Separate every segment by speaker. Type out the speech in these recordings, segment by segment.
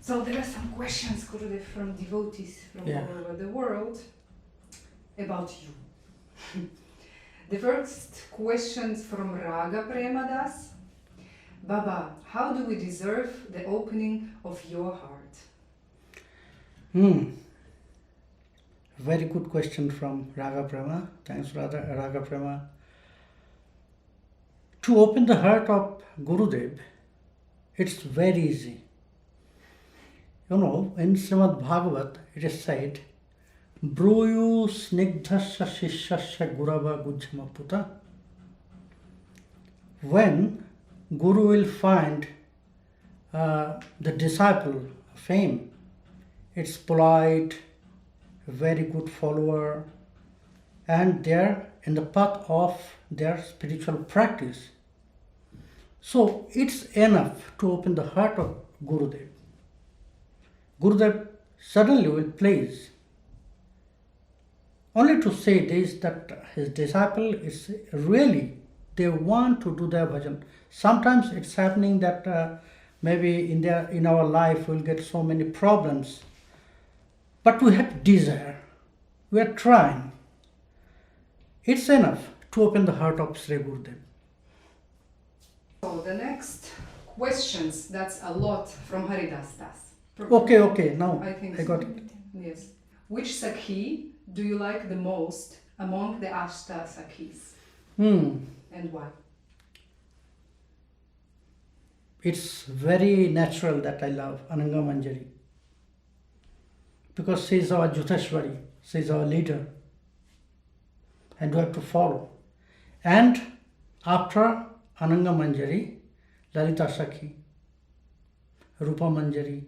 Speaker 1: So there are some questions, Gurudev, from devotees from all over the world about you. The first question from Raga Prema Das. Baba, how do we deserve the opening of your heart?
Speaker 2: Very good question from Raga Prema. Thanks, Raga Prema. To open the heart of Gurudev, it's very easy. In Srimad Bhagavat, it is said, Bruyu snigdhasya shishyasya gurava gujjama puta. When Guru will find the disciple fame, it's polite, very good follower, and they're in the path of their spiritual practice. So it's enough to open the heart of Gurudev. Gurudev suddenly will please. Only to say this, that his disciple is really, they want to do their bhajan. Sometimes it's happening that maybe in our life we'll get so many problems. But we have desire. We are trying. It's enough to open the heart of Sri Gurudev.
Speaker 1: So the next questions, that's a lot from Haridas Das.
Speaker 2: Okay, now
Speaker 1: I
Speaker 2: got it.
Speaker 1: Yes. Which Saki do you like the most among the Ashta Sakis? And why?
Speaker 2: It's very natural that I love Ananga Manjari. Because she is our Juteshwari, she is our leader. And we have to follow. And after Ananga Manjari, Lalita Saki, Rupa Manjari.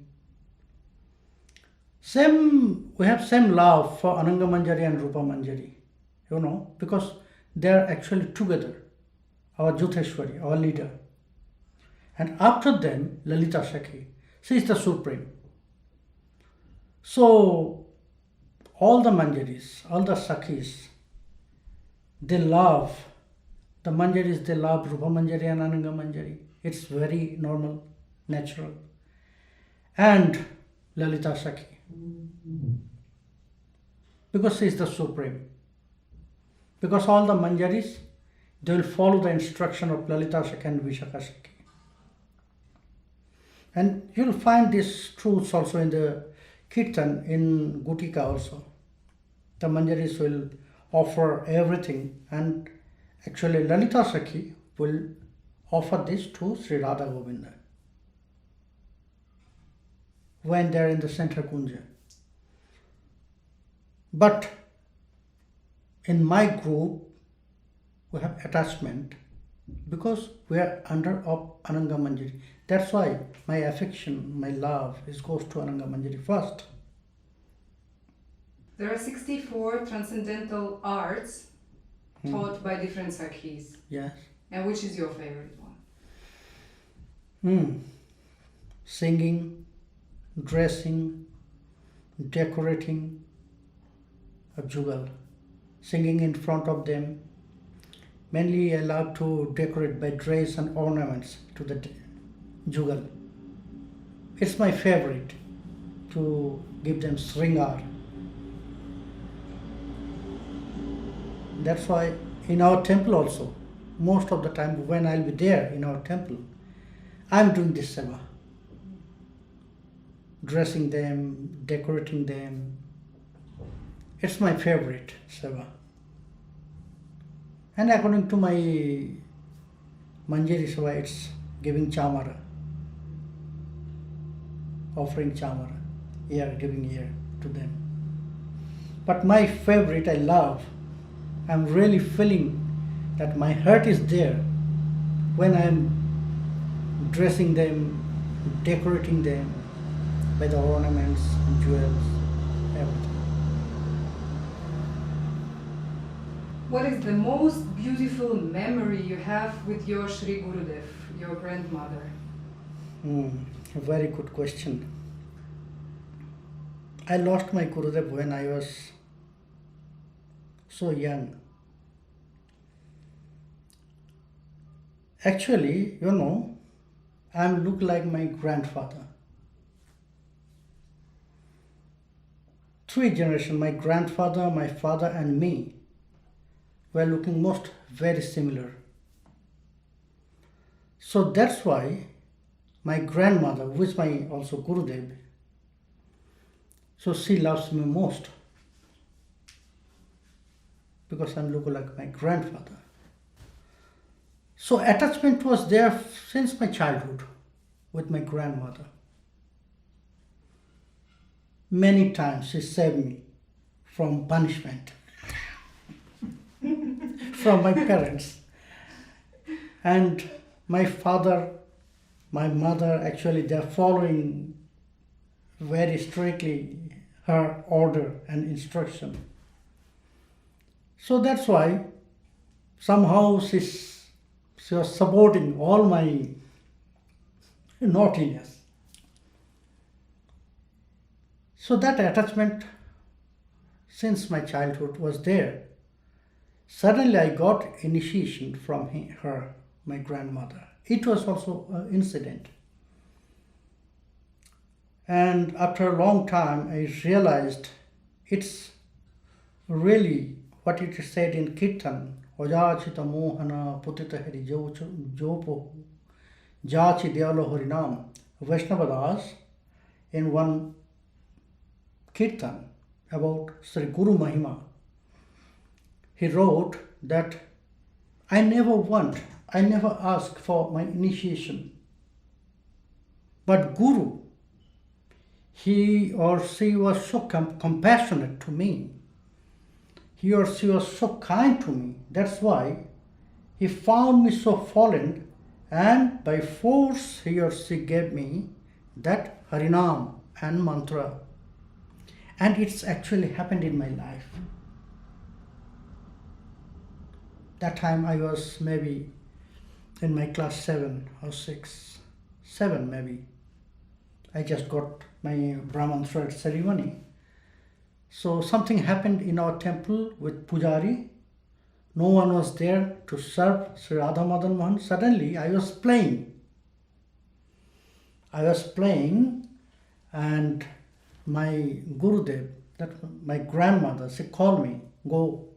Speaker 2: We have same love for Ananga Manjari and Rupa Manjari, because they are actually together, our Juteshwari, our leader. And after them, Lalita Saki, she is the supreme. So, all the Manjaris, all the Sakis, they love, the Manjaris, they love Rupa Manjari and Ananga Manjari. It's very normal, natural. And Lalita Saki, because she is the supreme. Because all the Manjaris, they will follow the instruction of Lalita Saki and Vishakha Saki. And you will find these truths also in the Kirtan, in Gutika also. The Manjaris will offer everything, and actually Lalita Saki will offer this to Sri Radha Govinda when they are in the center Kunja. But in my group, we have attachment because we are under of Ananga Manjari. That's why my affection, my love goes to Ananga Manjari first.
Speaker 1: There are 64 transcendental arts taught by different Sakis.
Speaker 2: Yes.
Speaker 1: And which is your favorite one?
Speaker 2: Singing, dressing, decorating a jugal, singing in front of them. Mainly I love to decorate by dress and ornaments to the jugal. It's my favorite to give them sringar. That's why in our temple also, most of the time when I'll be there in our temple, I'm doing this seva. Dressing them, decorating them. It's my favorite seva. And according to my Manjari seva, it's giving chamara, offering chamara, giving ear to them. But my favorite, I love, I'm really feeling that my heart is there when I'm dressing them, decorating them by the ornaments, jewels, everything.
Speaker 1: What is the most beautiful memory you have with your Sri Gurudev, your grandmother?
Speaker 2: A very good question. I lost my Gurudev when I was so young. Actually, I look like my grandfather. three generations, my grandfather, my father and me, were looking most very similar. So that's why my grandmother, who is my also Gurudev, so she loves me most because I'm looking like my grandfather. So attachment was there since my childhood with my grandmother. Many times she saved me from punishment from my parents. And my father, my mother, actually they're following very strictly her order and instruction. So that's why somehow she was supporting all my naughtiness. So that attachment since my childhood was there. Suddenly I got initiation from her, my grandmother. It was also an incident. And after a long time I realized it's really what it is said in Kirtan, Ojachita Mohana Putita Hari Jopo Jachi Dealo Harinam. Vaishnavadas in one Kirtan about Sri Guru Mahima, he wrote that I never ask for my initiation. But Guru, he or she was so compassionate to me. He or she was so kind to me. That's why he found me so fallen, and by force he or she gave me that Harinam and mantra. And it's actually happened in my life. That time I was maybe in my class 7 or 6, 7 maybe. I just got my Brahman thread ceremony. So something happened in our temple with Pujari. No one was there to serve Sri Radha Madan Mohan. Suddenly I was playing. And my Gurudev, my grandmother, she called me, go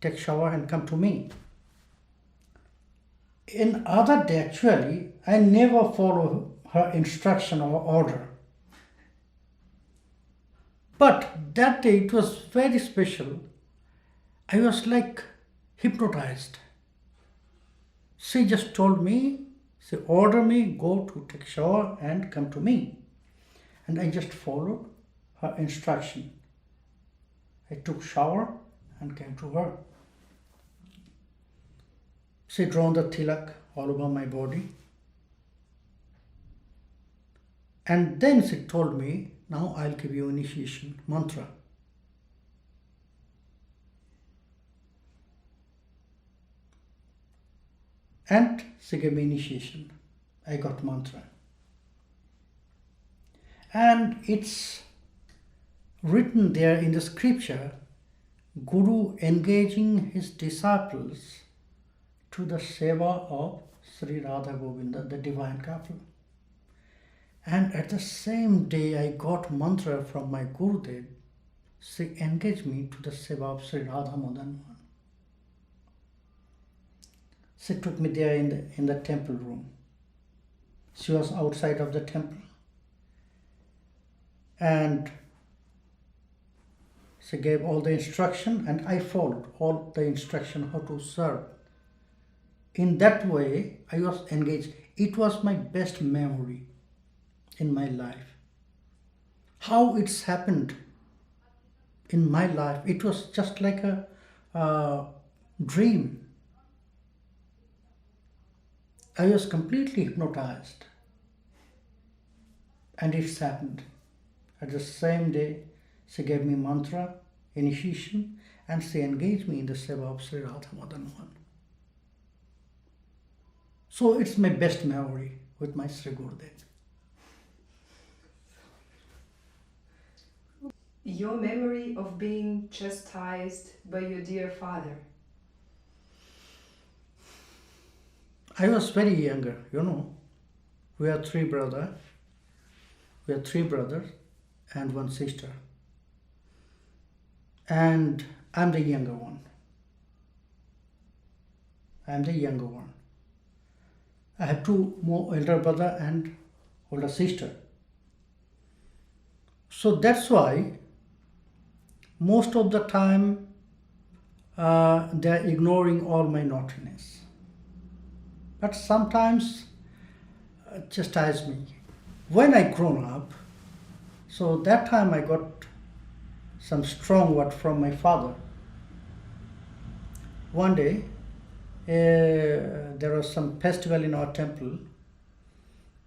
Speaker 2: take shower and come to me. In other day, actually, I never follow her instruction or order. But that day it was very special. I was like hypnotized. She just told me, she ordered me, go to take shower and come to me. And I just followed her instruction. I took shower and came to her. She drawn the tilak all over my body. And then she told me, now I'll give you initiation mantra. And she gave me initiation. I got mantra. And it's written there in the scripture, Guru engaging his disciples to the seva of Sri Radha Govinda, the divine couple. And at the same day I got mantra from my Gurudev. She engaged me to the seva of Sri Radha Madan Mohan. She took me there in the temple room. She was outside of the temple. And she gave all the instruction and I followed all the instruction how to serve. In that way, I was engaged. It was my best memory in my life. How it's happened in my life, it was just like a dream. I was completely hypnotized. And it's happened. At the same day, she gave me mantra, initiation, and she engaged me in the seva of Sri Radha Madan Mohan. So it's my best memory with my Sri Gurudev.
Speaker 1: Your memory of being chastised by your dear father.
Speaker 2: I was very younger, We are three brothers and one sister. and I'm the younger one. I'm the younger one. I have two more elder brother and older sister. So that's why most of the time they're ignoring all my naughtiness. But sometimes chastise me. When I grown up, so that time I got some strong word from my father. One day, there was some festival in our temple,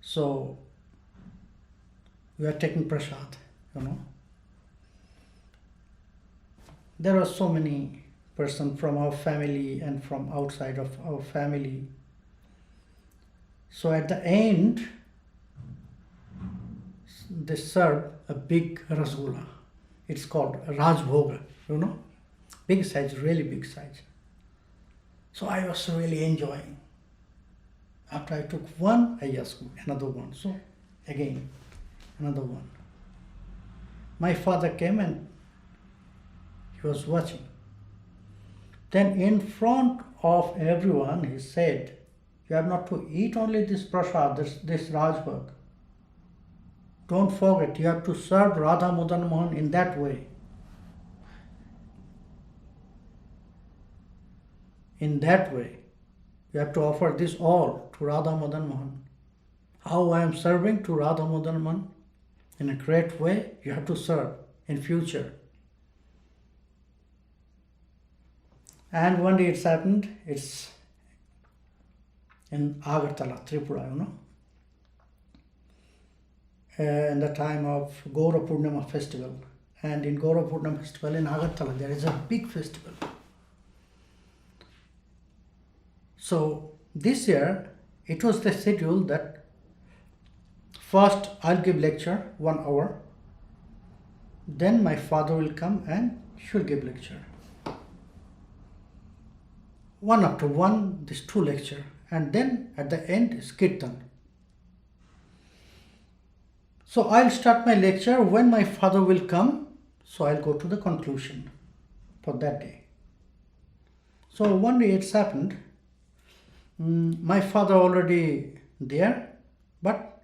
Speaker 2: so we are taking prasad, There are so many persons from our family and from outside of our family. So at the end, they serve a big rasgulla. It's called Rajbhoga, big size, really big size. So I was really enjoying. After I took one, I asked another one. So again, another one. My father came and he was watching. Then in front of everyone, he said, you have not to eat only this prasad, this Rajbhog. Don't forget, you have to serve Radha Madan Mohan in that way. In that way, you have to offer this all to Radha Madan Mohan. How I am serving to Radha Madan Mohan? In a great way, you have to serve in future. And one day it's happened, it's in Agartala, Tripura, in the time of Gaura Purnima festival. And in Gaura Purnima festival in Agartala, there is a big festival. So this year, it was the schedule that first I'll give lecture 1 hour, then my father will come and she'll give lecture. One after one, these 2 lecture, and then at the end is Kirtan. So I'll start my lecture when my father will come, so I'll go to the conclusion for that day. So one day it's happened, my father already there, but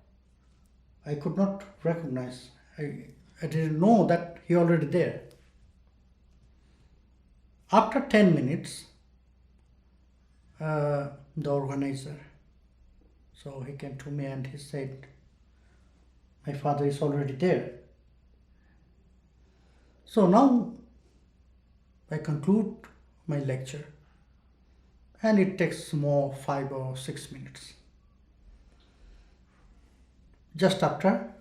Speaker 2: I could not recognize. I didn't know that he already there. After 10 minutes, the organizer, so he came to me and he said, my father is already there. So now I conclude my lecture and it takes more 5 or 6 minutes. Just after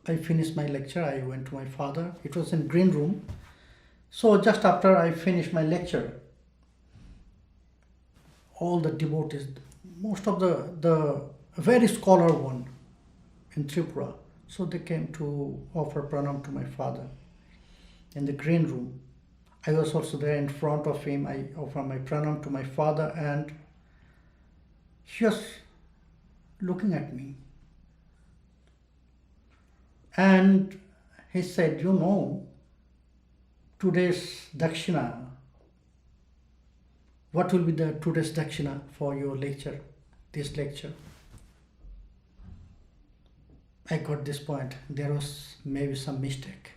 Speaker 2: I finished my lecture, I went to my father. It was in green room. So just after I finished my lecture, all the devotees, most of the very scholar one in Tripura, so they came to offer pranam to my father in the green room. I was also there in front of him. I offered my pranam to my father and he was looking at me. And he said, today's dakshina, what will be the today's dakshina for your lecture, this lecture? I got this point. There was maybe some mistake.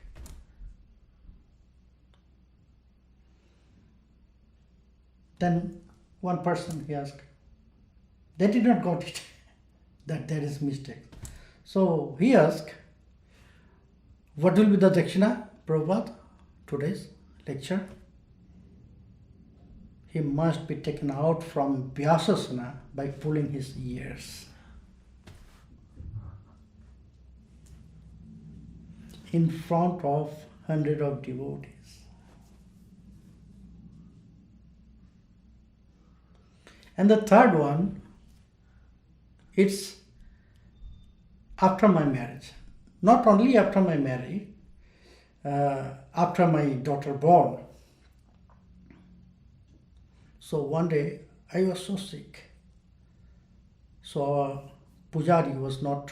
Speaker 2: Then one person, he asked, they did not got it, that there is mistake. So he asked, what will be the dakshina, Prabhupada, today's lecture? He must be taken out from Vyasasana by pulling his ears. In front of hundreds of devotees. And the third one, it's after my marriage. Not only after my marriage, after my daughter born. So one day I was so sick. So our pujari was not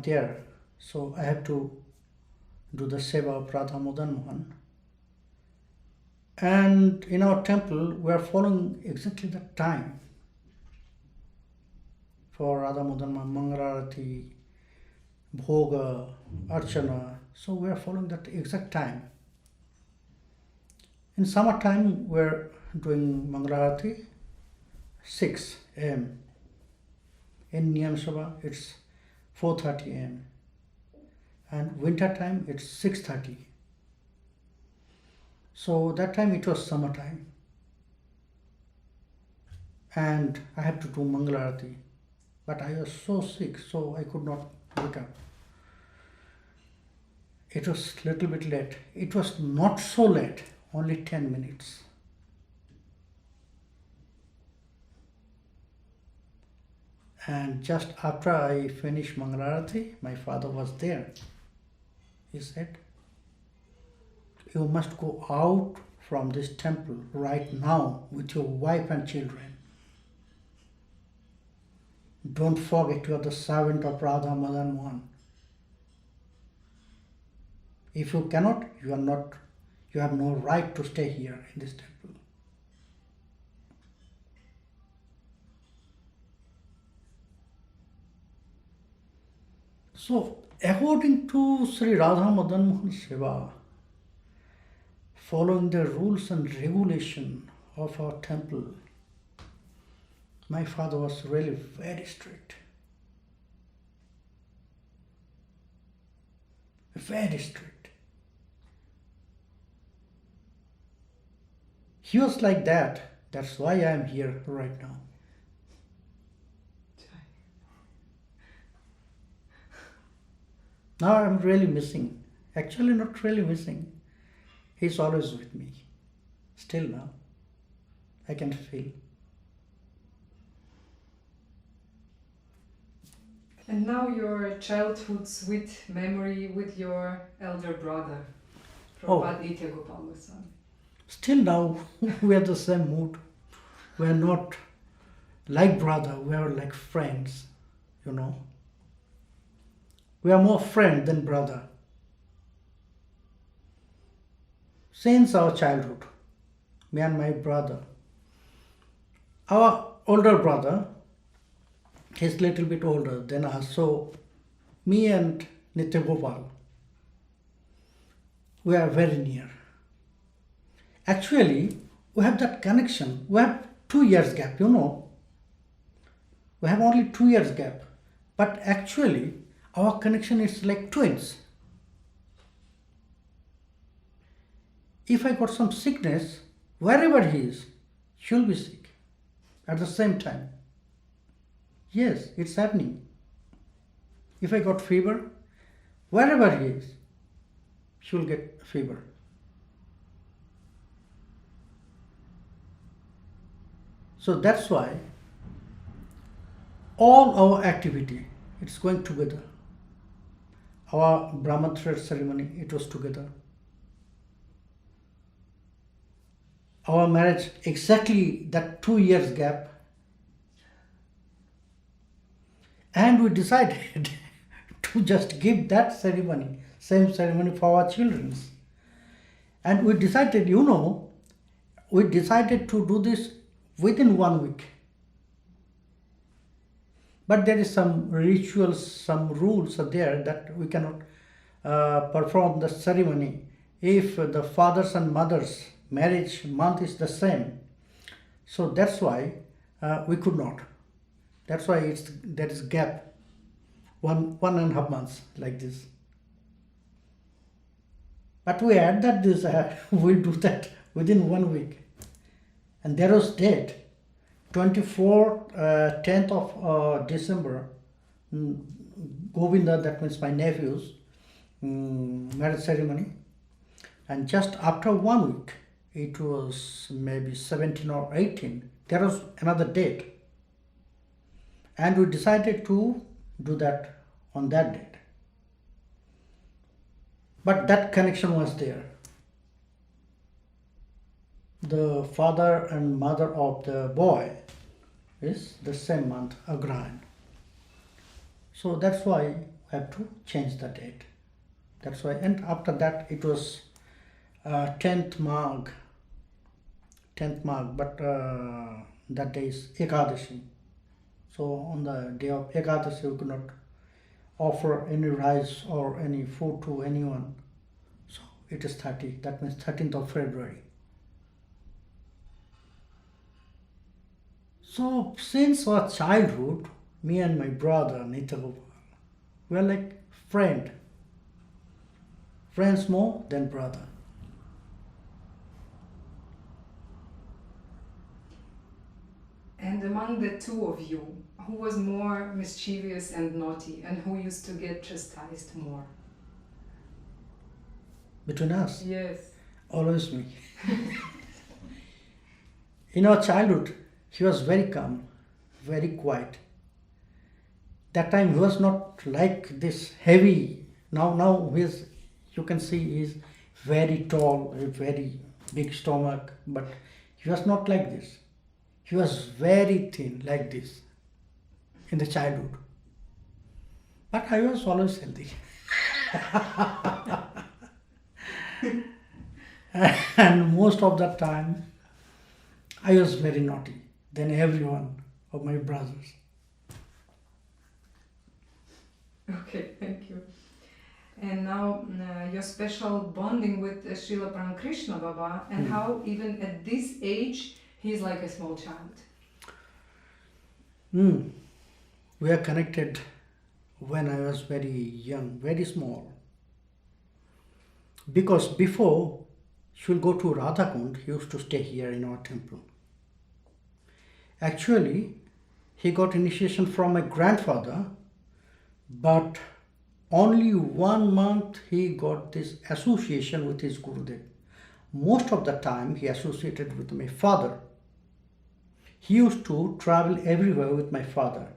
Speaker 2: there. So I had to do the seva of Radha Madan Mohan. And in our temple, we are following exactly the time for Radha Madan Mohan, Mangalarati, Bhoga, Archana. So we are following that exact time. In summertime, we are doing Mangalarati 6 a.m. In Niyam Sabha, it's 4:30 a.m. And winter time, it's 6:30. So that time it was summertime. And I had to do Mangalarati. But I was so sick, so I could not wake up. It was a little bit late. It was not so late, only 10 minutes. And just after I finished Mangalarati, my father was there. He said, "You must go out from this temple right now with your wife and children. Don't forget you are the servant of Radha Madan Mohan. If you cannot, you have no right to stay here in this temple." So, according to Sri Radha Madan Mohan Seva, following the rules and regulation of our temple, my father was really very strict. Very strict. He was like that. That's why I am here right now. Now I'm really missing. Actually, not really missing. He's always with me. Still now. I can feel.
Speaker 1: And now your childhood sweet memory with your elder brother, Prabhupad Nityānanda Gopal Goswami.
Speaker 2: Still now, we are the same mood. We are not like brother, we are like friends, you know. We are more friend than brother. Since our childhood, me and my brother. Our older brother, he's a little bit older than us, so me and Nitya Gopal, we are very near. Actually, we have that connection. We have 2 years gap, you know. We have only 2 years gap. But actually, our connection is like twins. If I got some sickness, wherever he is, she'll be sick at the same time. Yes, it's happening. If I got fever, wherever he is, she'll get fever. So that's why all our activity, it's going together. Our Brahma thread ceremony, it was together. Our marriage, exactly that 2 years gap. And we decided to just give that ceremony, same ceremony for our children. And we decided, you know, we decided to do this within 1 week. But there is some rituals, some rules are there that we cannot perform the ceremony if the fathers and mothers' marriage month is the same. So that's why we could not. That's why there is gap, 1.5 months like this. But we had that this, we'll do that within 1 week. And there was date, 10th of December, Govinda, that means my nephew's marriage ceremony. And just after 1 week, it was maybe 17 or 18, there was another date. And we decided to do that on that date. But that connection was there. The father and mother of the boy is the same month, Agrahan. So that's why I have to change the date. That's why. And after that, it was 10th Magh, but that day is Ekadashi. So on the day of Ekadashi, we could not offer any rice or any food to anyone. So it is 30, that means 13th of February. So since our childhood, me and my brother Nityānanda, we are like friends more than brother.
Speaker 1: And among the two of you, who was more mischievous and naughty, and who used to get chastised more?
Speaker 2: Between us?
Speaker 1: Yes.
Speaker 2: Always me. In our childhood, he was very calm, very quiet. That time he was not like this heavy. Now you can see he's very tall, a very big stomach, but he was not like this. He was very thin, like this, in the childhood. But I was always healthy. And most of the time, I was very naughty than every one of my brothers.
Speaker 1: Okay, thank you. And now your special bonding with Srila Krishna Baba, and how even at this age he's like a small child.
Speaker 2: We are connected when I was very young, very small. Because before she will go to Radhakund, he used to stay here in our temple. Actually, he got initiation from my grandfather, but only 1 month he got this association with his Gurudev. Most of the time he associated with my father. He used to travel everywhere with my father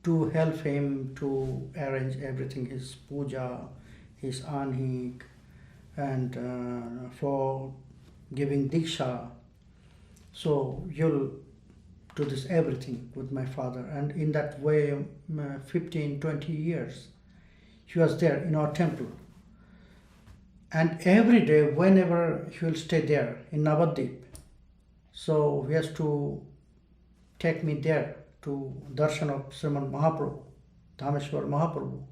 Speaker 2: to help him to arrange everything, his puja, his anhik, and for giving diksha. So you'll do this everything with my father, and in that way 15-20 years he was there in our temple. And every day, whenever he will stay there in Navadvip, so he has to take me there to darshan of Sriman Mahaprabhu, Dhameshwar Mahaprabhu,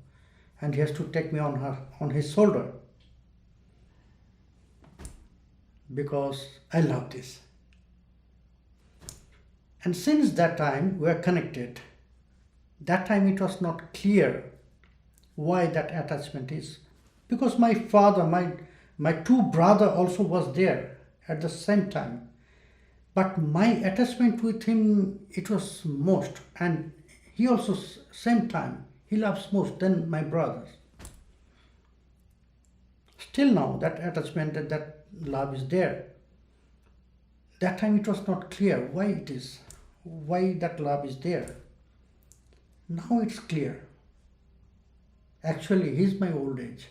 Speaker 2: and he has to take me on his shoulder, because I love this. And since that time we are connected. That time it was not clear why that attachment is, because my father, my two brother also was there at the same time, but my attachment with him, it was most, and he also same time he loves most than my brothers. Still now that attachment, that love is there. That time it was not clear why it is, why that love is there. Now it's clear. Actually, he's my old age.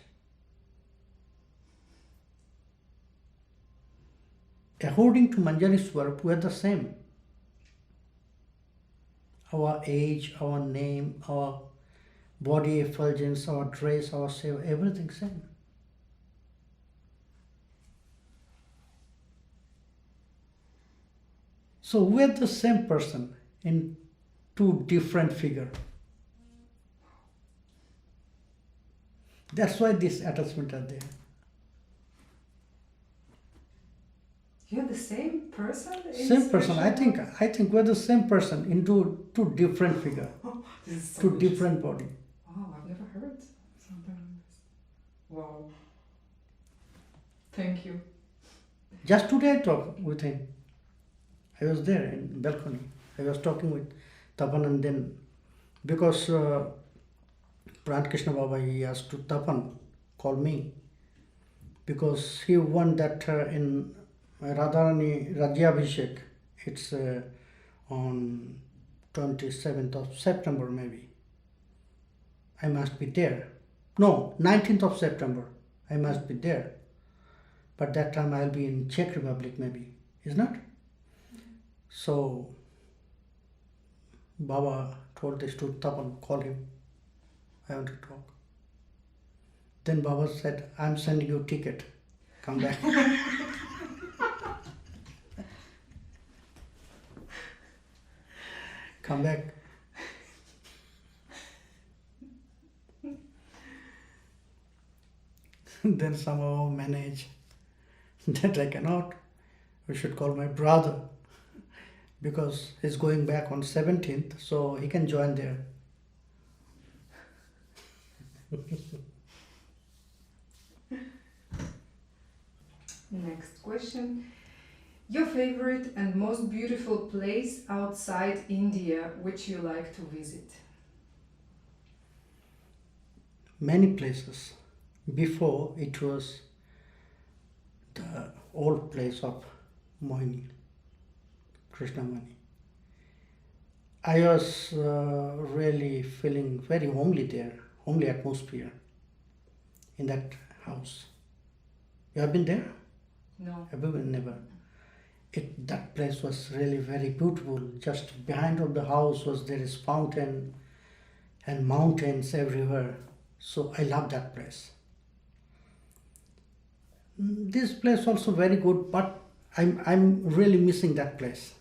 Speaker 2: According to Manjari Swarup, we are the same. Our age, our name, our body effulgence, our dress, our seva, everything same. So we are the same person in two different figures. That's why this attachment are there.
Speaker 1: You're the same person?
Speaker 2: Same person. I think we're the same person in two different figures,
Speaker 1: Oh, this is so
Speaker 2: two different body.
Speaker 1: Wow, I've never heard something like this. Wow. Thank you.
Speaker 2: Just today I talked with him. I was there in balcony. I was talking with Tapan, and then because Krishna Baba, he asked to Tapan call me, because he won that in Radharani Rajyabhishek. It's on 27th of September maybe. I must be there. No, 19th of September. I must be there. But that time I'll be in Czech Republic maybe. Is not? So Baba told this to Tapan, call him. I want to talk. Then Baba said, I'm sending you a ticket. Come back. Come back. Then somehow manage that I cannot. We should call my brother because he's going back on 17th, so he can join there.
Speaker 1: Next question. Your favorite and most beautiful place outside India which you like to visit?
Speaker 2: Many places. Before it was the old place of Mohini, Krishna Mani. I was really feeling very homely there, homely atmosphere in that house. You have been there?
Speaker 1: No.
Speaker 2: Have you been? Never. That place was really very beautiful. Just behind of the house was there is fountain and mountains everywhere. So I love that place. This place also very good, but I'm really missing that place.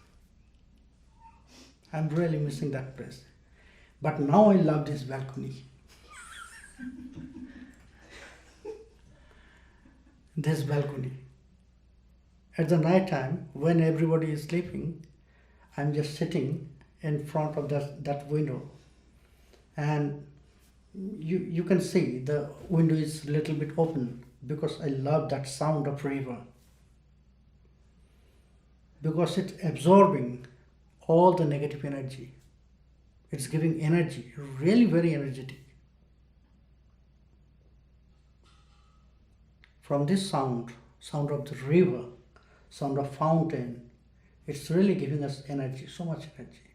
Speaker 2: I'm really missing that place. But now I love this balcony. This balcony. At the night time, when everybody is sleeping, I'm just sitting in front of that window. And you can see the window is a little bit open because I love that sound of river. Because it's absorbing all the negative energy. It's giving energy, really very energetic. From this sound of the river, sound of fountain, it's really giving us energy, so much energy.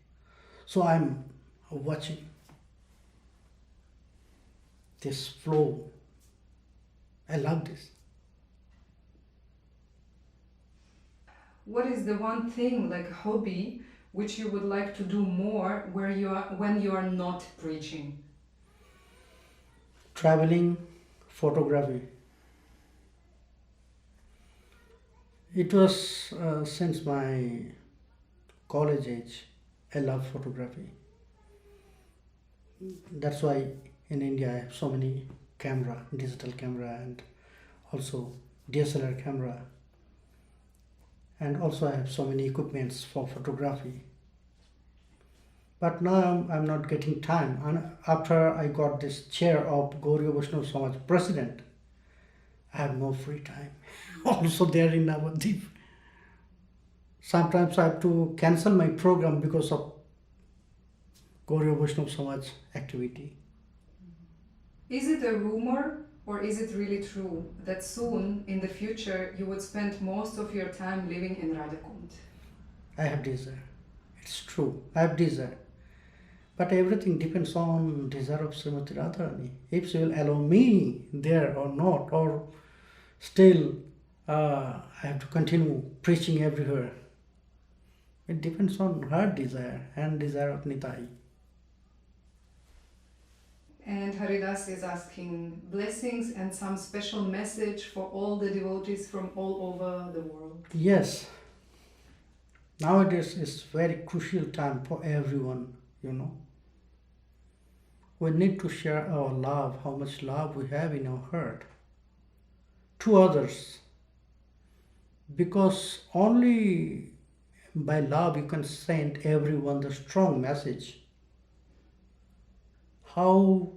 Speaker 2: So I'm watching this flow. I love this.
Speaker 1: What is the one thing, like a hobby, which you would like to do more when you are not preaching?
Speaker 2: Traveling, photography. It was since my college age, I love photography. That's why in India I have so many digital camera and also DSLR camera. And also I have so many equipments for photography. But now I'm not getting time. And after I got this chair of Gauriya Vaishnava Samaj president, I have no free time. Also there in Navadip. Sometimes I have to cancel my program because of Gauriya Vaishnava Samaj activity.
Speaker 1: Is it a rumor or is it really true that soon in the future you would spend most of your time living in Radhakund?
Speaker 2: I have desire. It's true. I have desire. But everything depends on desire of Srimati Radharani. If she will allow me there or not, or still I have to continue preaching everywhere. It depends on her desire and desire of Nitai.
Speaker 1: And Haridas is asking blessings and some special message for all the devotees from all over the world.
Speaker 2: Yes. Nowadays is very crucial time for everyone, We need to share our love, how much love we have in our heart, to others. Because only by love you can send everyone the strong message. How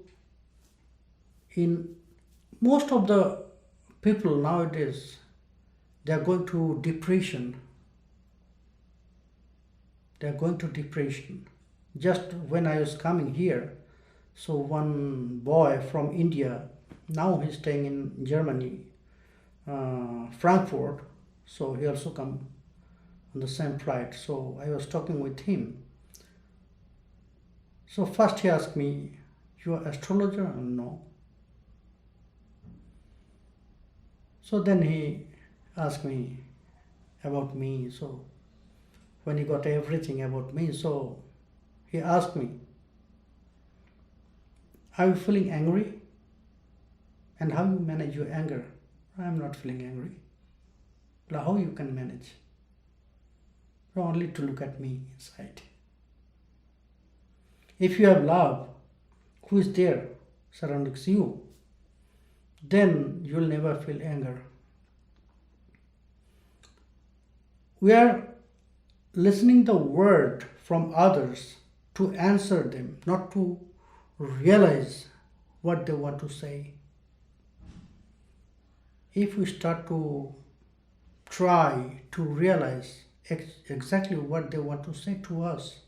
Speaker 2: in most of the people nowadays, they are going to depression. They are going to depression. Just when I was coming here, so one boy from India, now he's staying in Germany, Frankfurt, so he also come on the same flight. So I was talking with him. So first he asked me, "You are astrologer?" No. So then he asked me about me. So when he got everything about me, so he asked me, "Are you feeling angry?" And how you manage your anger? I am not feeling angry. Well, how you can manage? Only to look at me inside. If you have love, who is there surrounding you? Then you will never feel anger. We are listening the word from others to answer them, not to realize what they want to say. If we start to try to realize exactly what they want to say to us,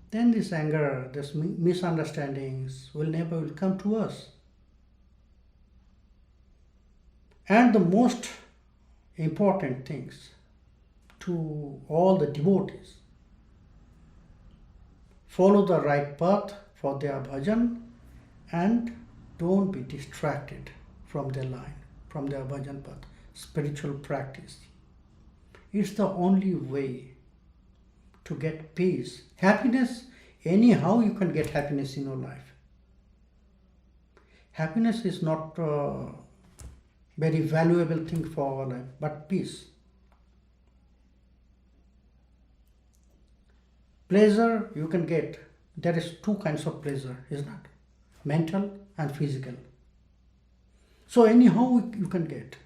Speaker 2: then this anger, this misunderstandings will never come to us. And the most important things to all the devotees, follow the right path for their bhajan and don't be distracted from their line, from their bhajan path, spiritual practice. It's the only way to get peace. Happiness, anyhow you can get happiness in your life. Happiness is not a very valuable thing for our life, but peace. Pleasure you can get. There is two kinds of pleasure, isn't it? Mental and physical. So anyhow you can get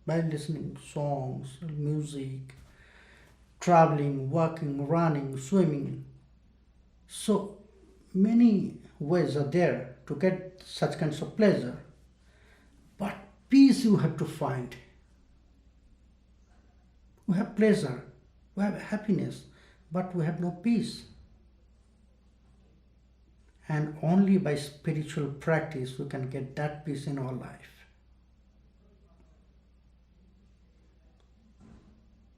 Speaker 2: by listening songs, music, traveling, walking, running, swimming. So many ways are there to get such kinds of pleasure. But peace you have to find. We have pleasure, we have happiness, but we have no peace. And only by spiritual practice we can get that peace in our life.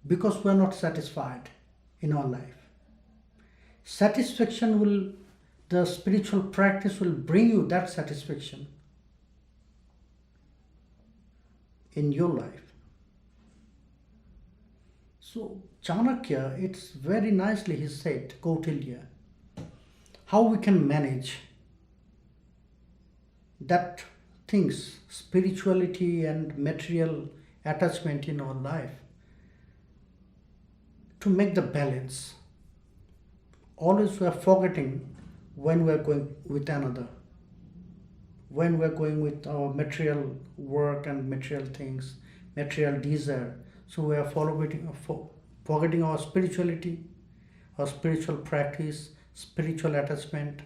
Speaker 2: Because we are not satisfied in our life. Satisfaction will, the spiritual practice will bring you that satisfaction in your life. So Chanakya, it's very nicely he said, Kautilya, how we can manage that things, spirituality and material attachment in our life, to make the balance. Always we are forgetting when we are going with another, when we are going with our material work and material things, material desire. So we are forgetting our spirituality, our spiritual practice, spiritual attachment.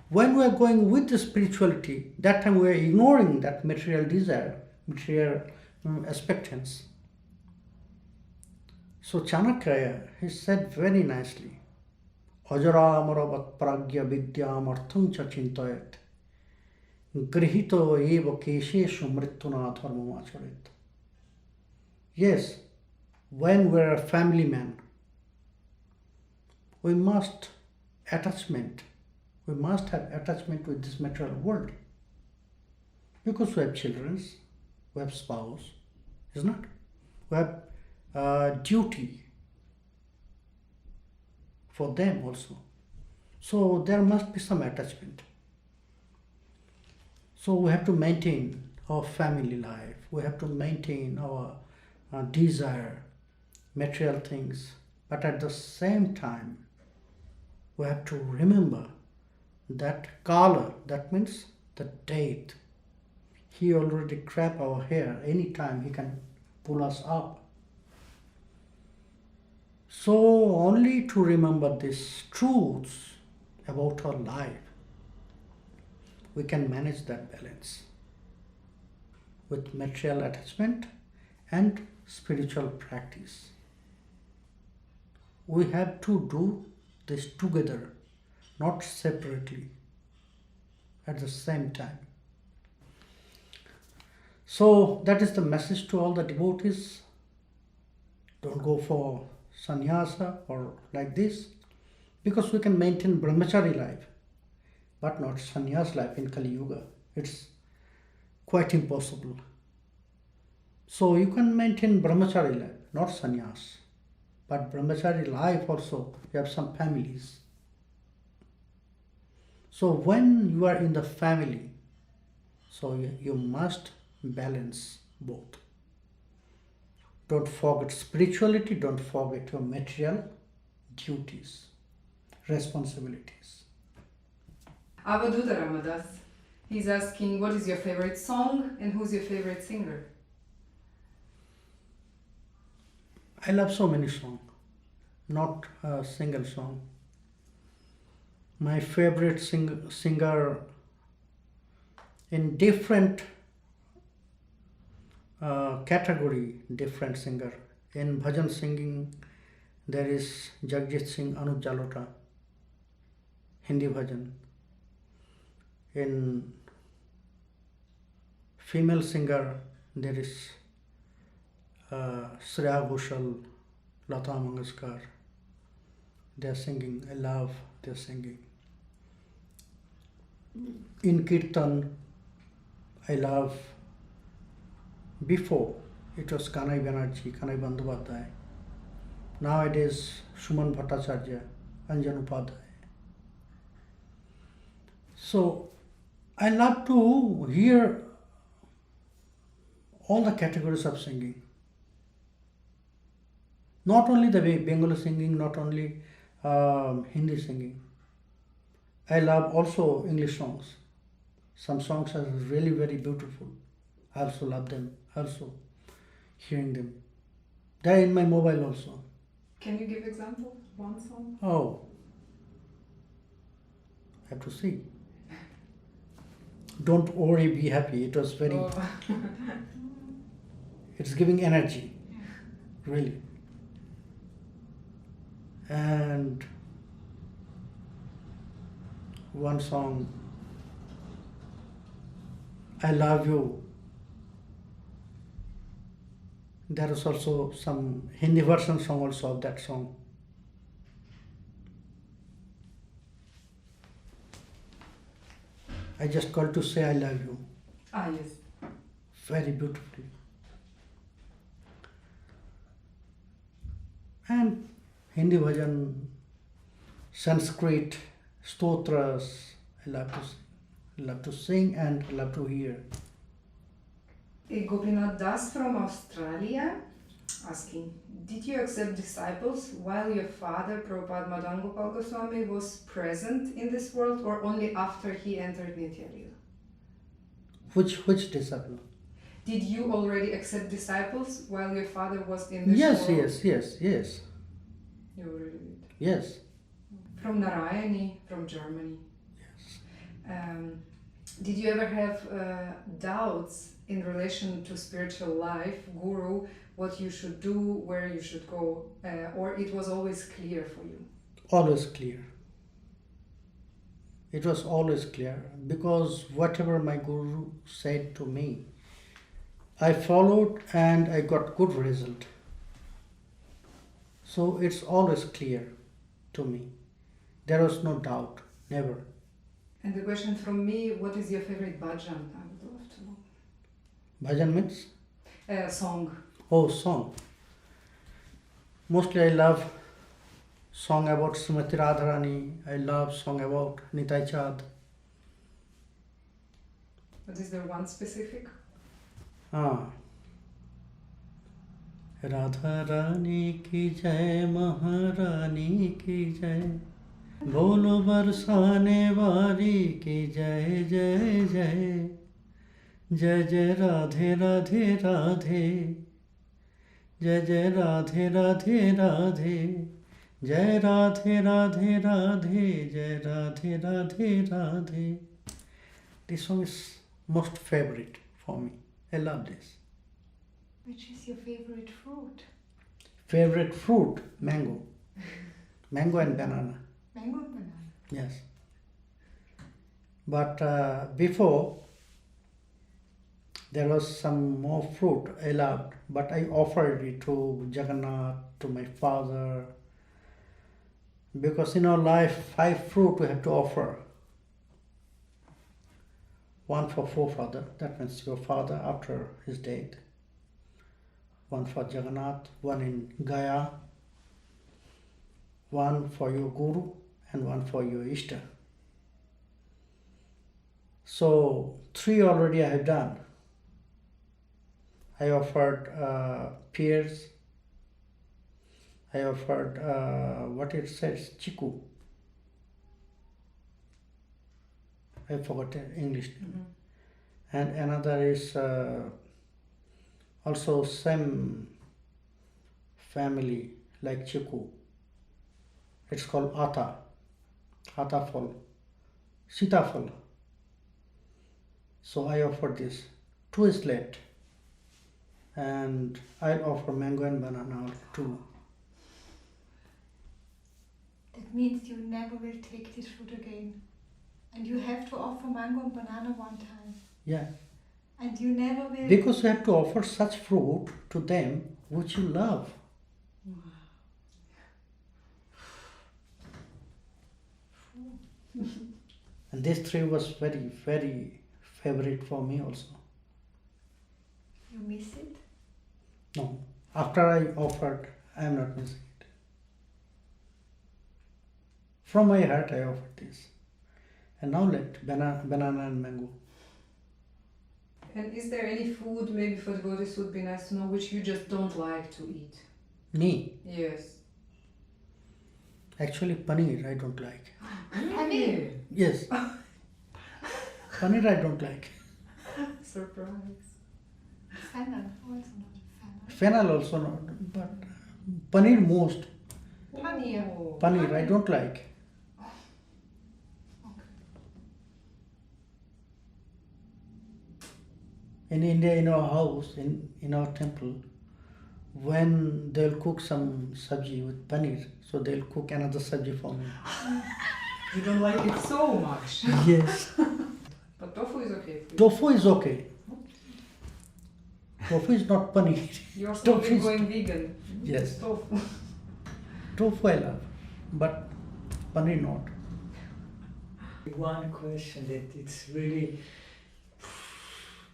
Speaker 2: When we are going with the spirituality, that time we are ignoring that material desire, material expectance. So Chanakya, he said very nicely, Ajara amaravat pragya vidyam artham cha chintayat grihito eva kesheshu mrityuna dharmam acharit. Yes, when we are a family man, we must have attachment with this material world. Because we have children, we have spouse, isn't it? We have duty for them also. So there must be some attachment. So we have to maintain our family life. We have to maintain our desire, material things. But at the same time, we have to remember that Kala, that means the death. He already grabbed our hair. Anytime he can pull us up. So only to remember these truths about our life, we can manage that balance with material attachment and spiritual practice. We have to do this together, not separately, at the same time. So that is the message to all the devotees. Don't go for sannyasa or like this, because we can maintain brahmachari life, but not sannyas life in Kali Yuga. It's quite impossible. So you can maintain brahmachari life, not sannyas. But brahmachari life also, you have some families. So when you are in the family, So you must balance both. Don't forget spirituality, don't forget your material duties, responsibilities.
Speaker 1: Avaduta Ramadas, he's asking, what is your favorite song and who's your favorite singer?
Speaker 2: I love so many songs, not a single song. My favorite singer in different category, different singer. In bhajan singing, there is Jagjit Singh Anup Jalota, Hindi bhajan. In female singer, there is Shreya Ghoshal, Lata Mangeshkar. They are singing. I love their singing. In Kirtan, I love. Before it was Kanai Banerjee, Kanai Bandyopadhyay. Nowadays, Suman Bhattacharya, Anjan Upadhyay. So I love to hear all the categories of singing. Not only the Bengali singing, not only Hindi singing. I love also English songs. Some songs are really very beautiful. I also love them, also hearing them. They're in my mobile also.
Speaker 1: Can you give example? One song?
Speaker 2: Oh, I have to see. Don't worry, be happy. It was very, it's giving energy, really. And one song, I Love You. There is also some Hindi version song also of that song. I just called to say I love you.
Speaker 1: Ah, yes.
Speaker 2: Very beautifully. And Hindi bhajan, Sanskrit, stotras, I love to sing and I love to hear.
Speaker 1: Gopinath Das from Australia asking, did you accept disciples while your father, Prabhupada Gopal Goswami, was present in this world or only after he entered Nityānanda?
Speaker 2: Which disciple?
Speaker 1: Did you already accept disciples while your father was in this world?
Speaker 2: Yes.
Speaker 1: You already did.
Speaker 2: Yes.
Speaker 1: From Narayani, from Germany.
Speaker 2: Yes.
Speaker 1: Did you ever have doubts in relation to spiritual life, Guru, what you should do, where you should go, or it was always clear for you?
Speaker 2: Always clear. It was always clear because whatever my Guru said to me, I followed and I got good result. So it's always clear to me. There was no doubt, never.
Speaker 1: And the question from me, what is your favorite bhajan? I would love to know.
Speaker 2: Bhajan means?
Speaker 1: Song.
Speaker 2: Oh, song. Mostly I love song about Srimati Radharani. I love song about Nityānanda.
Speaker 1: But is there one specific?
Speaker 2: Radharani ki jai, Maharani ki jai, bolo barsane wari ki jai, jai jai, jai jai Radhe Radhe Radhe, jai jai Radhe Radhe Radhe, jai Radhe Radhe Radhe, jai Radhe Radhe Radhe. This song is most favorite for me. I love this.
Speaker 1: Which is your favorite fruit?
Speaker 2: Favorite fruit? Mango. Mango and banana.
Speaker 1: Mango and banana.
Speaker 2: Yes. But before, there was some more fruit I loved, but I offered it to Jagannath, to my father, because in our life, 5 fruit we have to offer. One for forefather, that means your father after his death. One for Jagannath, one in Gaya, one for your Guru, and one for your Ishta. So 3 already I have done. I offered pears. I offered what it says, chiku. I forgot the English name. And another is also same family like chiku. It's called ata fall, sitafal. So I offered this. 2 is left, and I'll offer mango and banana too.
Speaker 3: That means you never will take this fruit again. And you have to offer mango and banana one time.
Speaker 2: Yeah.
Speaker 3: And you never will...
Speaker 2: Because you have to offer such fruit to them which you love. And these 3 was very, very favorite for me also.
Speaker 3: You miss it?
Speaker 2: No. After I offered, I am not missing it. From my heart I offered this. And now let banana and mango.
Speaker 1: And is there any food, maybe for devotees would be nice to know, which you just don't like to eat?
Speaker 2: Me?
Speaker 1: Yes.
Speaker 2: Actually, paneer I don't like.
Speaker 1: Paneer?
Speaker 2: Yes. Paneer I don't like.
Speaker 1: Surprise.
Speaker 3: Fennel, also not fennel.
Speaker 2: Fennel also not, but paneer most.
Speaker 3: Paneer.
Speaker 1: Oh.
Speaker 2: Paneer I don't like. In India, in our house, in our temple, when they'll cook some sabji with paneer, so they'll cook another sabji for me.
Speaker 1: You don't like it so much.
Speaker 2: Yes.
Speaker 1: But tofu is okay for you.
Speaker 2: Tofu is okay. Tofu is not paneer.
Speaker 1: You're
Speaker 2: Tofu
Speaker 1: slowly
Speaker 2: is-
Speaker 1: going vegan.
Speaker 2: Yes.
Speaker 1: Tofu.
Speaker 2: Tofu I love, but paneer not.
Speaker 4: One question that it's really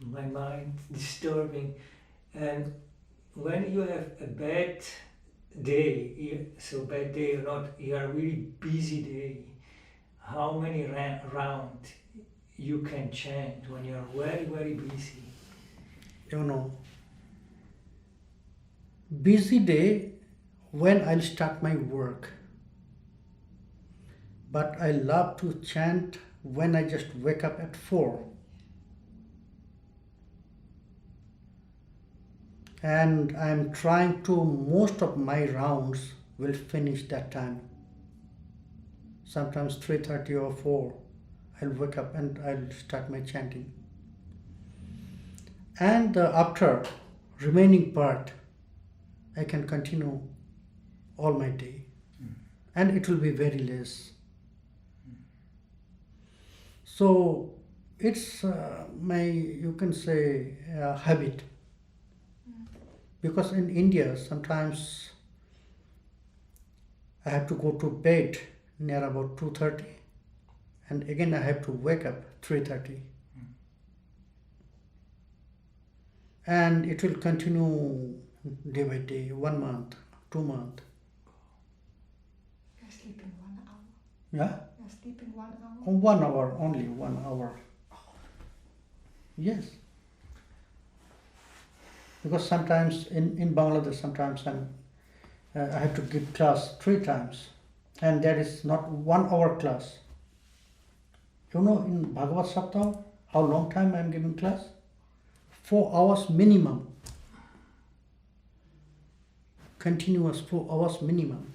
Speaker 4: my mind disturbing, and when you have a bad day, so bad day or not, you are a really busy day, how many rounds you can chant when you are very, very busy?
Speaker 2: You know, busy day when I'll start my work. But I love to chant when I just wake up at 4. And I'm trying to, most of my rounds will finish that time. Sometimes 3:30 or 4, I'll wake up and I'll start my chanting. And after remaining part, I can continue all my day. And it will be very less. So it's my, you can say, habit. Because in India, sometimes I have to go to bed near about 2:30, and again I have to wake up 3:30. And it will continue day by day, 1 month, 2 months.
Speaker 3: You're sleeping 1 hour.
Speaker 2: Yeah?
Speaker 3: You're sleeping 1 hour.
Speaker 2: 1 hour, only 1 hour. Yes. Because sometimes in Bangladesh, sometimes I have to give class 3 times, and that is not 1 hour class. You know, in Bhagavad Saptaha, how long time I am giving class? 4 hours minimum. Continuous 4 hours minimum.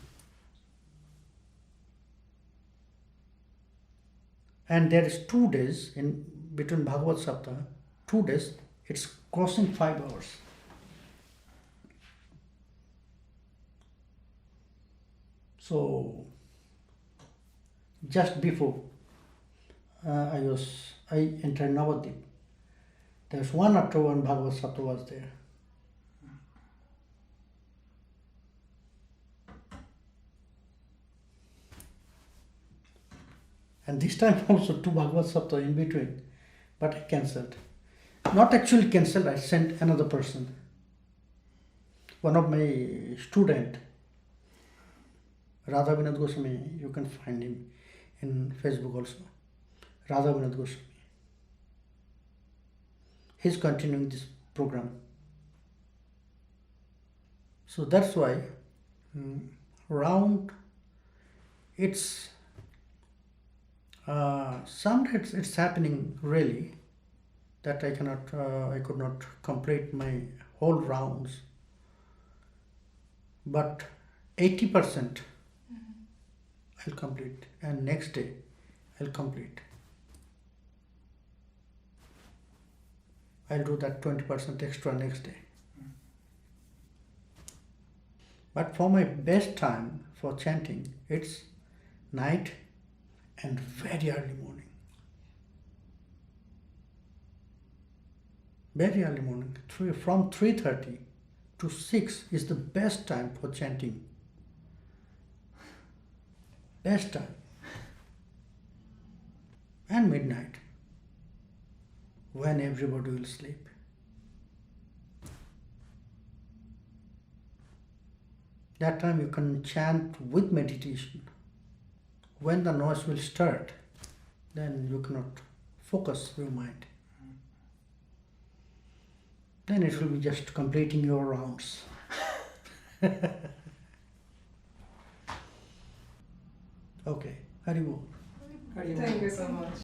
Speaker 2: And there is 2 days in between Bhagavad Saptaha, 2 days, it's crossing 5 hours. So just before I entered Navadip, there's 1 after 1 Bhagavad Saptaha was there. And this time also 2 Bhagavad Saptaha in between, but I cancelled. Not actually cancelled, I sent another person. One of my student, Raganuga Bhakti, you can find him in Facebook also. Raganuga Bhakti. he's continuing this program. So that's why round, it's sometimes it's happening really that I could not complete my whole rounds, but 80% I'll complete, and next day I'll complete. I'll do that 20% extra next day. But for my best time for chanting, it's night and very early morning. Very early morning, from 3:30 to 6 is the best time for chanting. Best time. And midnight, when everybody will sleep. That time you can chant with meditation. When the noise will start, then you cannot focus your mind. Then it will be just completing your rounds. Okay, Hari Bol.
Speaker 1: Thank you so much.